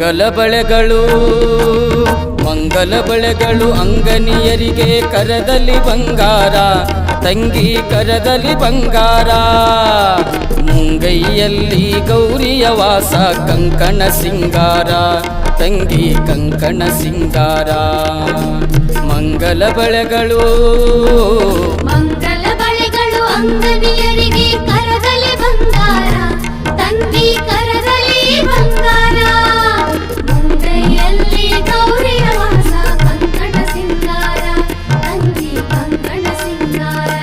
ಮಂಗಲ ಬಳೆಗಳು ಮಂಗಲ ಬಳೆಗಳು ಅಂಗನಿಯರಿಗೆ ಕರದಲ್ಲಿ ಬಂಗಾರ, ತಂಗಿ ಕರದಲ್ಲಿ ಬಂಗಾರ. ಮುಂಗೈಯಲ್ಲಿ ಗೌರಿಯ ವಾಸ, ಕಂಕಣ ಸಿಂಗಾರ, ತಂಗಿ ಕಂಕಣ ಸಿಂಗಾರ. ಮಂಗಲ ಬಳೆಗಳು ಮಂಗಲ ಬಳೆಗಳು ಅಂಗನಿಯರಿಗೆ ಕರದಲ್ಲಿ ಬಂಗಾರ, ತಂಗಿ ಕರದಲ್ಲಿ ಬಂಗಾರ. ಮುಂಗೈಯಲ್ಲಿ ಗೌರಿಯ ವಾಸ, ಕಂಕಣ ಸಿಂಗಾರ, ತಂಗಿ ಕಂಕಣ ಸಿಂಗಾರ.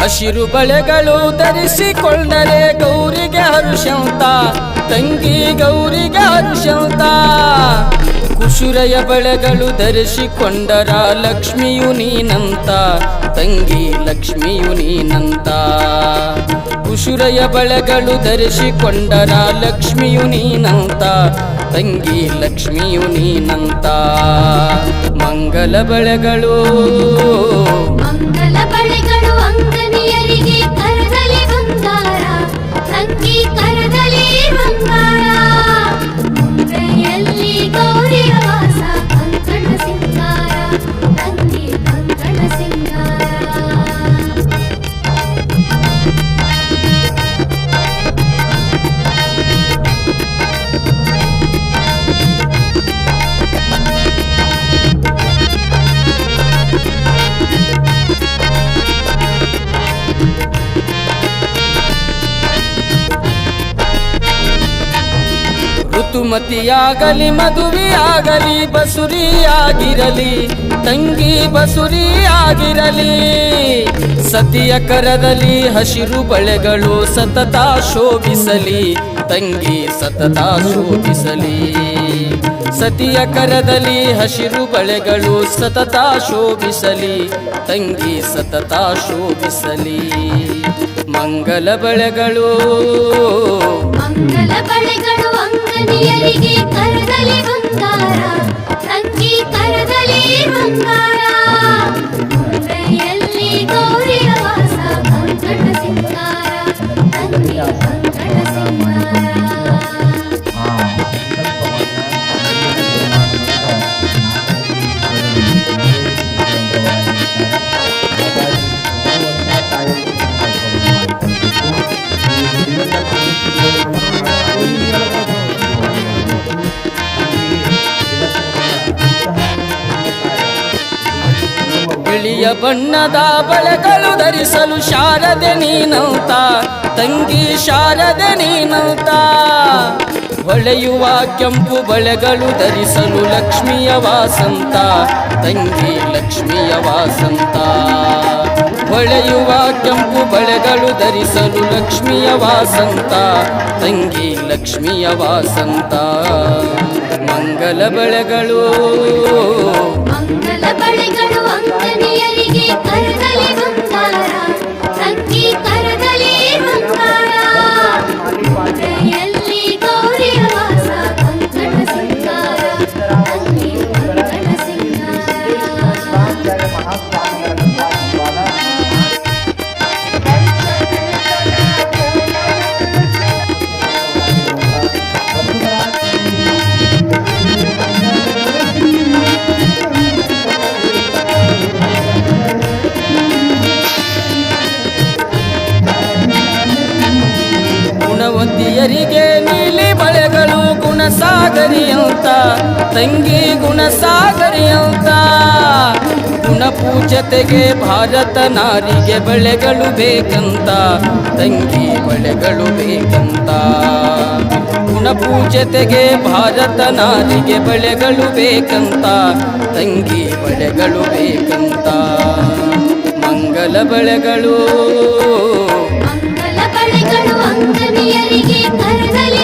ಹಸಿರು ಬಳೆಗಳು ಧರಿಸಿಕೊಂಡರೆ ಗೌರಿಗೆ ಹರುಷಂತ, ತಂಗಿ ಗೌರಿಗೆ ಹರುಷಂತ. ಕುಶುರಯ ಬಳೆಗಳು ಧರಿಸಿಕೊಂಡರ ಲಕ್ಷ್ಮಿಯು ನೀನಂತ, ತಂಗಿ ಲಕ್ಷ್ಮಿಯು ನೀನಂತ. ಕುಶುರಯ ಬಳೆಗಳು ಧರಿಸಿಕೊಂಡರ ಲಕ್ಷ್ಮಿಯು ನೀನಂತ, ತಂಗಿ ಲಕ್ಷ್ಮಿಯು ನೀನಂತ. ಮಂಗಲ ಬಳೆಗಳು ಮಂಗಲ ಬಳೆಗಳು ಅಂಗನಿಯರಿಗೆ ಕರದಲ್ಲಿ ಬಂಗಾರ, ತಂಗಿ ಕರದಲ್ಲಿ ಬಂಗಾರ. ಮುಂಗೈಯಲ್ಲಿ ಗೌರಿಯ ವಾಸ, ಕಂಕಣ ಸಿಂಗಾರ, ತಂಗಿ ಕಂಕಣ ಸಿಂಗಾರ. ಋತುಮತಿಯಾಗಲಿ ಮದುವೆಯಾಗಲಿ ಬಸುರಿಯಾಗಿರಲಿ, ತಂಗಿ ಬಸುರಿಯಾಗಿರಲಿ. ಸತಿಯ ಕರದಲ್ಲಿ ಹಸಿರು ಬಳೆಗಳು ಸತತ ಶೋಭಿಸಲಿ, ತಂಗಿ ಸತತ ಶೋಭಿಸಲಿ. ಸತಿಯ ಕರದಲ್ಲಿ ಹಸಿರು ಬಳೆಗಳು ಸತತ ಶೋಭಿಸಲಿ, ತಂಗಿ ಸತತ ಶೋಭಿಸಲಿ. ಮಂಗಲ ಬಳೆಗಳು ಮಂಗಲ ಬಳೆಗಳು ಅಂಗನಿಯರಿಗೆ ಕರದಲ್ಲಿ ಬಂಗಾರ, ತಂಗಿ ಕರದಲ್ಲಿ ಬಂಗಾರ. ಮುಂಗೈಯಲ್ಲಿ ಗೌರಿಯ ವಾಸ, ಕಂಕಣ ಸಿಂಗಾರ, ತಂಗಿ ಕಂಕಣ ಸಿಂಗಾರ. ಬಿಳಿಯ ಬಣ್ಣದ ಬಳೆಗಳು ಧರಿಸಲು ಶಾರದೆ ನೀನಂತ, ತಂಗಿ ಶಾರದೆ ನೀನಂತ. ಹೊಳೆಯುವ ಕೆಂಪು ಬಳೆಗಳು ಧರಿಸಲು ಲಕ್ಷ್ಮಿಯ ವಾಸಂತ, ತಂಗಿ ಲಕ್ಷ್ಮಿಯ ವಾಸಂತ. ಹೊಳೆಯುವ ಕೆಂಪು ಬಳೆಗಳು ಧರಿಸಲು ಲಕ್ಷ್ಮಿಯ ವಾಸಂತ, ತಂಗಿ ಲಕ್ಷ್ಮಿಯ ವಾಸಂತ. ಮಂಗಲ ಬಳೆಗಳು ಮಂಗಲ ಬಳೆಗಳು ಅಂಗನಿಯರಿಗೆ ಕರದಲ್ಲಿ ಬಂಗಾರ, ತಂಗಿ ಕರದಲ್ಲಿ ಬಂಗಾರ. ಮುಂಗೈಯಲ್ಲಿ ಗೌರಿಯ ವಾಸ, ಕಂಕಣ ಸಿಂಗಾರ, ತಂಗಿ ಕಂಕಣ ಸಿಂಗಾರ. ಗುಣವತಿಯರಿಗೆ ನೀಲಿ ಬಳೆಗಳು ಗುಣಸಾಗರಿಯಂತ, ತಂಗಿ ಗುಣಸಾಗರಿಯಂತ. ಗುಣಪೂಜತೆಗೆ ಭಾರತ ನಾರಿಗೆ ಬಳೆಗಳು ಬೇಕಂತ, ತಂಗಿ ಬಳೆಗಳು ಬೇಕಂತ. ಗುಣಪೂಜತೆಗೆ ಭಾರತ ನಾರಿಗೆ ಬಳೆಗಳು ಬೇಕಂತ, ತಂಗಿ ಬಳೆಗಳು ಬೇಕಂತ. ಮಂಗಲ ಬಳೆಗಳು ಮಂಗಲ ಬಳೆಗಳು ಅಂಗನಿಯರಿಗೆ ಕರದಲ್ಲಿ